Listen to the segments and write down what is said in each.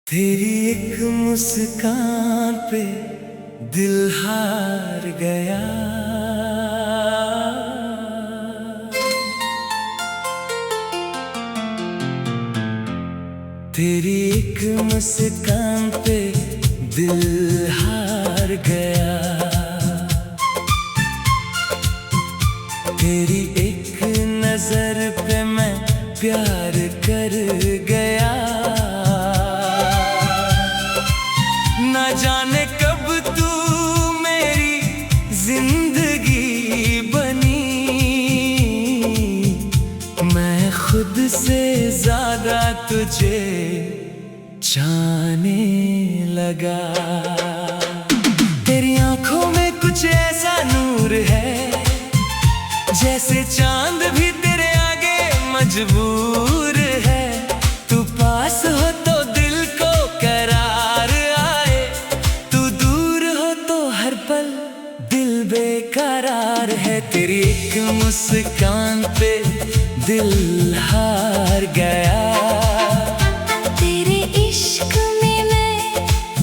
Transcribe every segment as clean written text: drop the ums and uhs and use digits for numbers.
तेरी एक मुस्कान पे दिल हार गया। तेरी एक मुस्कान पे दिल हार गया। तेरी एक नजर पे मैं प्यार कर गया। ना जाने कब तू मेरी जिंदगी बनी। मैं खुद से ज्यादा तुझे जाने लगा। तेरी आंखों में कुछ ऐसा नूर है, जैसे चांद भी तेरे आगे मजबूर है। तू पास हो तो दिल को करार आए, तू दूर हो तो हर पल दिल बेकरार है। तेरी एक मुस्कान पे दिल हार गया। तेरे इश्क में मैं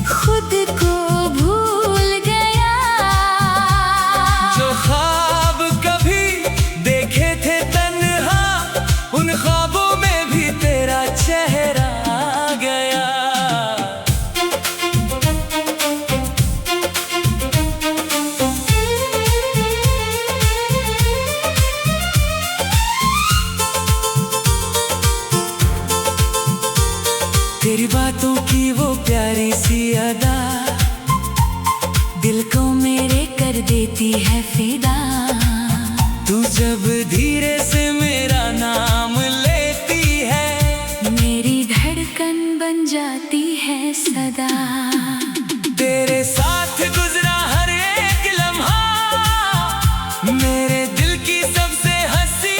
खुद को भूल गया। जो ख्वाब कभी देखे थे तन्हा, उन ख्वाबों में भी तेरा चेहरा आ गया। तेरी बातों की वो प्यारी सी अदा दिल को मेरे कर देती है फिदा। तू जब धीरे से मेरा नाम लेती है, मेरी धड़कन बन जाती है सदा। तेरे साथ गुजरा हर एक लम्हा मेरे दिल की सबसे हंसी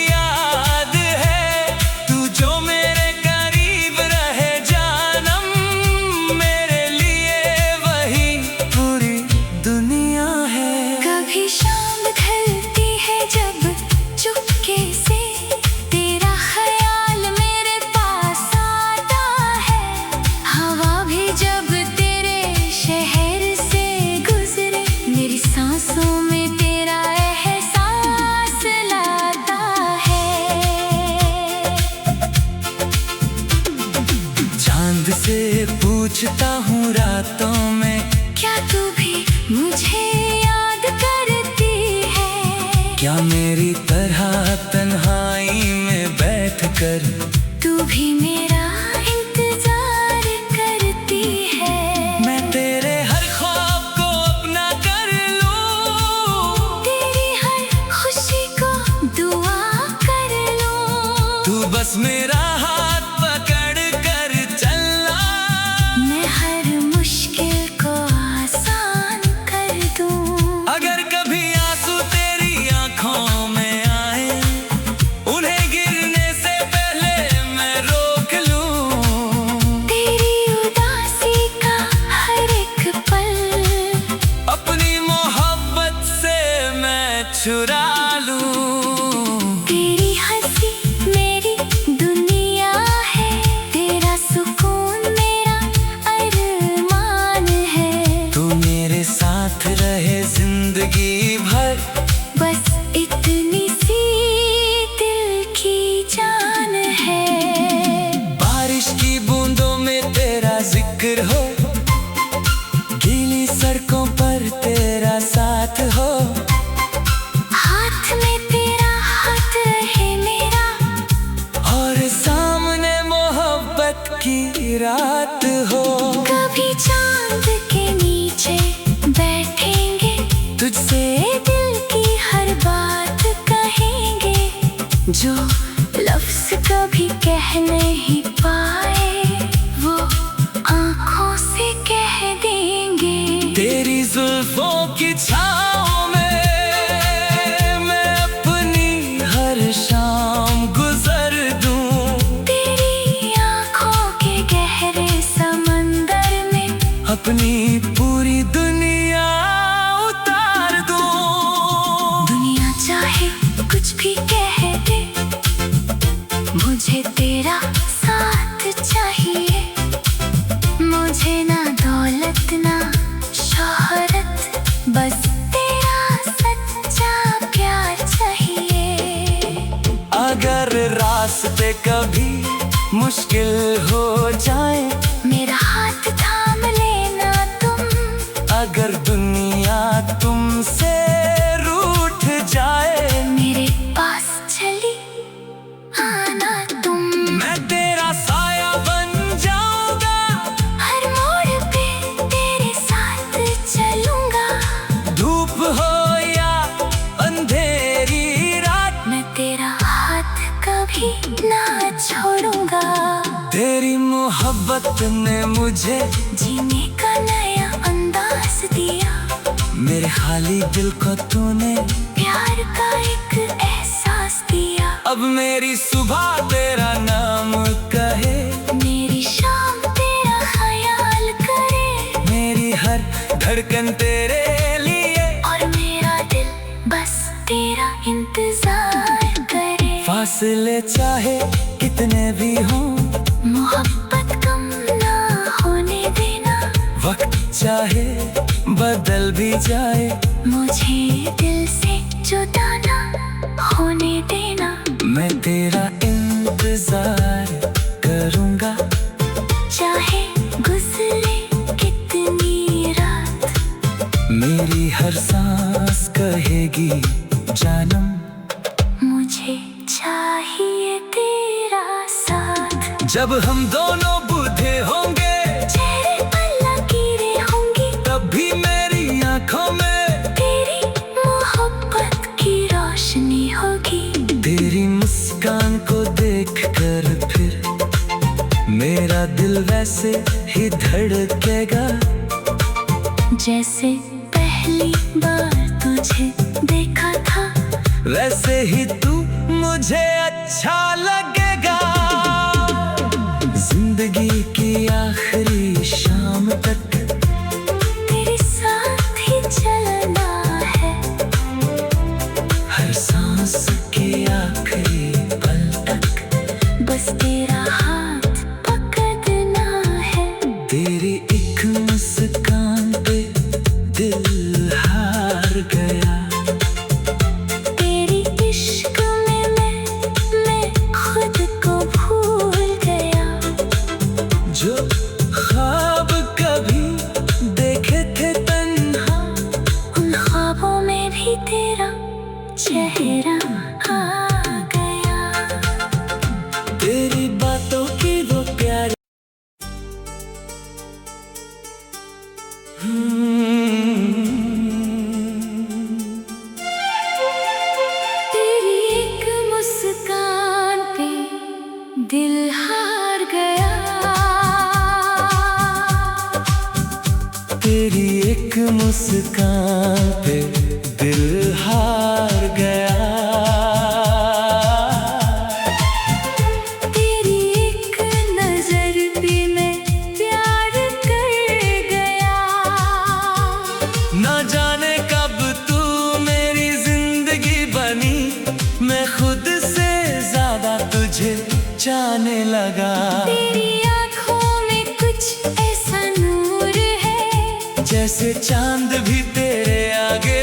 याद है। तू जो मेरे करीब रहे जानम, मेरे लिए वही पूरी दुनिया है। कभी शाम ढलती है जब चुपके से तेरा ख्याल मेरे पास आता है। हवा भी जब तेरे शहर से गुजरे, मेरी सांसों में तेरा एहसास लाता है। चांद से पूछता हूँ रातों में, क्या तू भी मुझे याद करती है? क्या मेरी तरह तन्हाई में बैठकर तू भी मेरा इंतजार करती है? मैं तेरे हर ख्वाब को अपना कर लूं, तेरी हर खुशी को दुआ कर लूं। तू बस मेरा हाथ पकड़ कर चलना, मैं हर मुश्किल को आसान कर दूं। अगर कभी आंसू तेरी आंखों में आए, उन्हें गिरने से पहले मैं रोक लूं। तेरी उदासी का हर एक पल अपनी मोहब्बत से मैं चुरा लूं। तेरी हंसी मेरी दुनिया है, तेरा सुकून मेरा अरमान है। तू मेरे साथ रहे जिंदगी भर, बस इतनी सी दिल की जान है। बारिश की बूंदों में तेरा जिक्र हो, गीली सड़कों पर तेरा साथ हो। हाथ में तेरा हाथ है मेरा, और सामने मोहब्बत की रात हो। कभी चांद के नीचे बैठेंगे, तुझसे दिल की हर बात कहेंगे। जो लफ्ज कभी कह नहीं पाए, वो आंखों से कह देंगे। तेरी जुल्फों की छाँव में मैं अपनी हर शाम गुजर दूं। तेरी आंखों के गहरे समंदर में अपनी पूरी दुनिया उतार दूं। दुनिया चाहे कुछ भी कह दे, मुझे तेरा साथ चाहिए। कभी मुश्किल हो जाए, मेरा हाथ थाम लेना तुम। अगर दुनिया तुमसे रूठ जाए, मेरे पास चली आना तुम। मैं तेरा साया बन जाऊंगा, हर मोड़ पे तेरे साथ चलूंगा। धूप हो या अंधेरी रात, मैं तेरा हाथ कभी ना छोड़ूंगा। तेरी मोहब्बत ने मुझे जीने का नया अंदाज दिया, मेरे खाली दिल को तूने प्यार का एक एहसास दिया। अब मेरी सुबह तेरा नाम कहे, मेरी शाम तेरा ख्याल करे। मेरी हर धड़कन तेरे लिए, और मेरा दिल बस तेरा इंतजार करे। फासले चाहे कितने भी हों, मोहब्बत कम ना होने देना। वक्त चाहे बदल भी जाए, मुझे दिल से जुदा ना होने देना। मैं तेरा इंतजार करूंगा, चाहे गुजरे कितनी रात। मेरी हर सांस कहेगी जानम, मुझे चाहिए तेरा साथ। जब हम दोनों बूढ़े होंगे, चेहरे पर लकीरें होंगी, तब भी मेरी आंखों में तेरी मोहब्बत की रोशनी होगी। तेरी मुस्कान को देखकर फिर मेरा दिल वैसे ही धड़केगा, जैसे पहली बार तुझे देखा था। वैसे ही तू मुझे अच्छा लगेगा। जिंदगी की आखिरी शाम तक तेरे साथ ही चलना है, हर सांस के आखिरी पल तक बस तेरा हाथ पकड़ना है। तेरी एक मुस्कान पे दिल हार गया, तेरी इश्क में मैं खुद को भूल गया। जो ख्वाब कभी देखे थे तन्हा, उन ख्वाबों में भी तेरा चेहरा आ गया। तेरी बातों की वो प्यारी तेरी एक मुस्कान पे दिल हार गया। तेरी एक मुस्कान पे दिल हार गया। तेरी एक नजर पे मैं प्यार कर गया। ना जाने कब तू मेरी जिंदगी बनी, मैं खुद से ज्यादा तुझे जाने लगा। तेरी आँखों में कुछ ऐसा नूर है, जैसे चांद भी तेरे आगे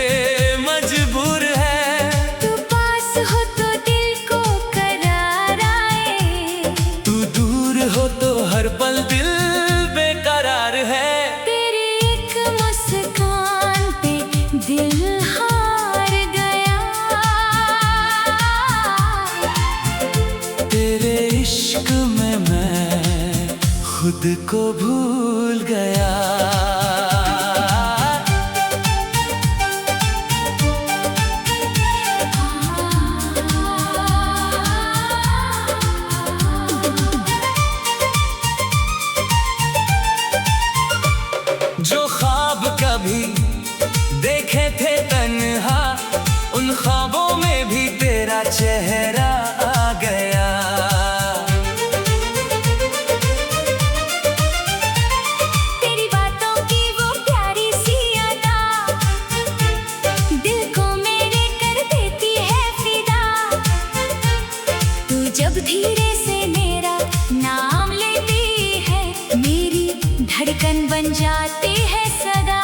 मजबूर है। तू पास हो तो दिल को करार आए। तू दूर हो तो हर पल दिल बेकरार है। तेरी एक मुस्कान पे दिल हार गया। तेरे इश्क में मैं खुद को भूल गया। जो ख्वाब कभी देखे थे तन्हा, उन ख्वाबों में भी तेरा चेहरा आ गया। तेरी बातों की वो प्यारी सी अदा, दिल को मेरे कर देती है फिदा। तू जब धीरे से मेरा नाम लेती है, मेरी धड़कन बन जाती है सदा।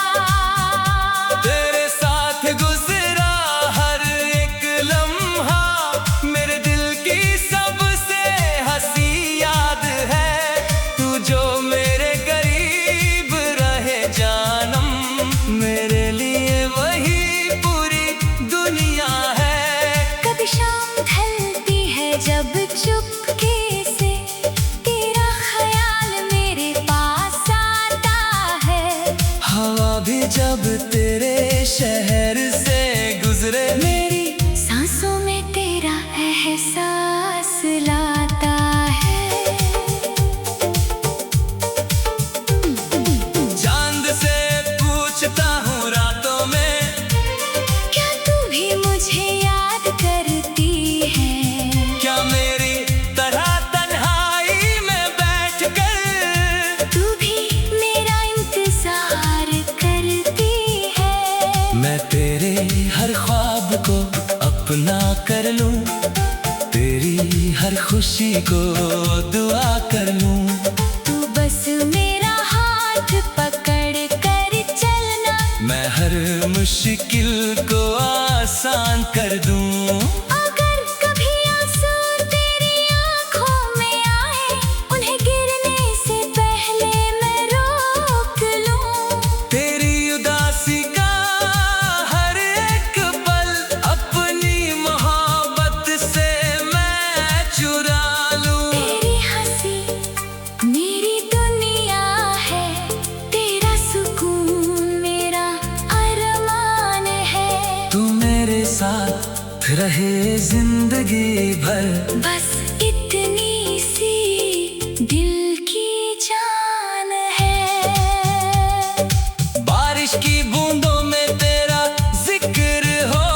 तेरे साथ गुजरा हर एक लम्हा, मेरे दिल की सबसे तेरे शहर से गुजरे, मेरी सांसों में तेरा एहसास लाता है। चांद से पूछता हूँ रातों में, क्या तू भी मुझे याद करती है? क्या मेरी तरह तन्हाई में बैठकर तू भी मेरा इंतजार करती है। मैं तेरे हर ख्वाब को अपना कर लूं, तेरी हर खुशी को दुआ कर लूं। तू बस मेरा हाथ पकड़ कर चलना, मैं हर मुश्किल को आसान कर दूं। अगर कभी आंसू तेरी आंखों में आए, उन्हें गिरने से पहले मैं रोक लूं। तेरी उदासी का हर एक पल अपनी मोहब्बत से मैं चुरा लूं। तेरी हंसी मेरी दुनिया है, तेरा सुकून मेरा अरमान है। तू मेरे साथ रहे जिंदगी भर, बस इतनी सी दिल की जान है। बारिश की बूंदों में तेरा जिक्र हो,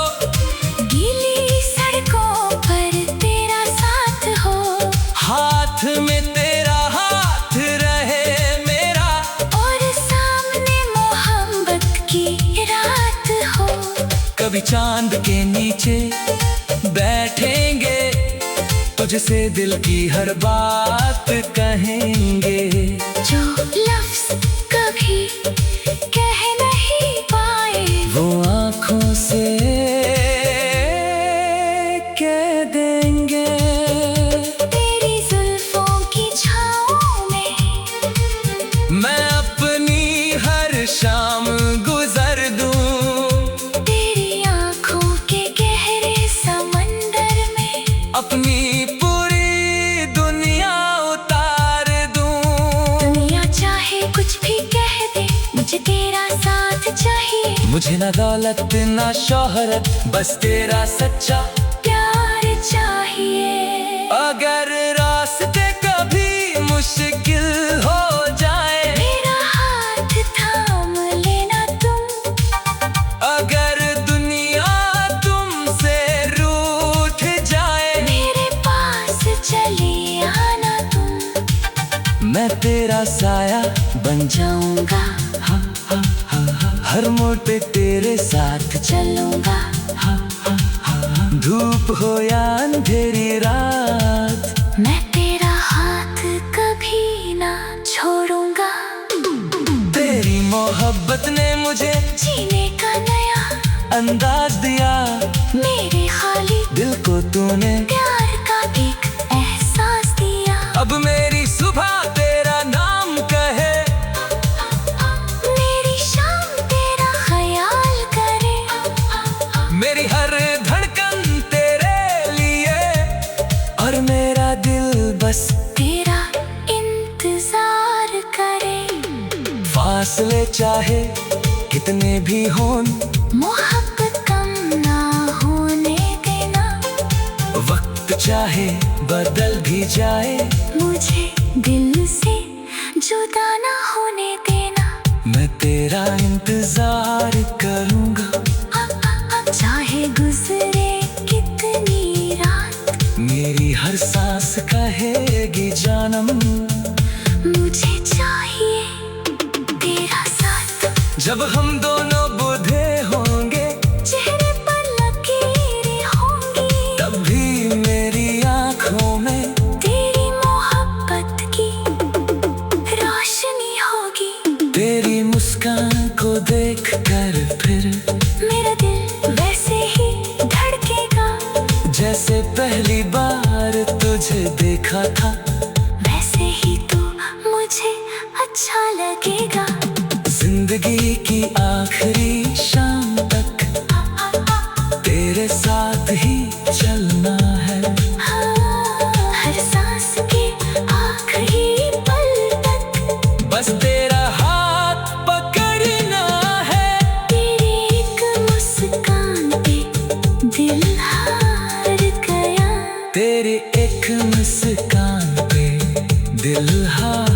गीली सड़कों पर तेरा साथ हो, हाथ में तेरा हाथ रहे मेरा, और सामने मोहब्बत की रात हो। कभी चांद के नीचे बैठेंगे, तुझसे दिल की हर बात कहेंगे। जो लफ्ज कभी कह नहीं पाए, वो आँखों से कह देंगे। तेरी जुल्फों की छाँव में मैं अपनी हर शाम गुजर दूं, तेरी आंखों के गहरे समंदर में अपनी पूरी दुनिया उतार दूं। दुनिया चाहे कुछ भी कह दे, मुझे तेरा साथ चाहिए। मुझे ना दौलत ना शोहरत, बस तेरा सच्चा प्यार चाहिए। अगर रास्ते कभी मुश्किल हो जाए, मेरा हाथ थाम लेना तुम, अगर दुनिया तुमसे रूठ जाए, मेरे पास चले आना तुम। मैं तेरा साया बन जाऊंगा, हर मोड़ पे तेरे साथ चलूंगा, धूप हो या अंधेरी रात, मैं तेरा हाथ कभी ना छोड़ूंगा। तेरी मोहब्बत ने मुझे जीने का नया अंदाज दिया, मेरे खाली दिल को तूने प्यार का एक एहसास दिया। अब मेरी सुबह तेरा नाम कहे, मेरी शाम तेरा ख्याल करे, मेरी हर धड़कन तेरे लिए, और मेरा दिल बस तेरा इंतजार करे। फासले चाहे कितने भी हों, मोहब्बत कम ना होने देना, वक्त चाहे बदल भी जाए, मुझे दिल से जुदा ना होने देना। मैं तेरा इंतजार करूंगा, चाहे गुजरे कितनी रात, मेरी हर सांस कहेगी जानम। मुझे चाहिए तेरा साथ। जब हम दोनों बूढ़े होंगे, चेहरे पर लकीरें होंगी, तब भी मेरी आंखों में तेरी मोहब्बत की रोशनी होगी। तेरी मुस्कान को देख कर फिर मेरा दिल वैसे ही धड़केगा, जैसे पहली बार तुझे देखा था, वैसे ही तू मुझे अच्छा लगेगा। जिंदगी की आखिरी शाम तक तेरे साथ ही चलना है, हर सांस के आखिरी पल तक बस तेरा हाथ पकड़ना है। दुल्हा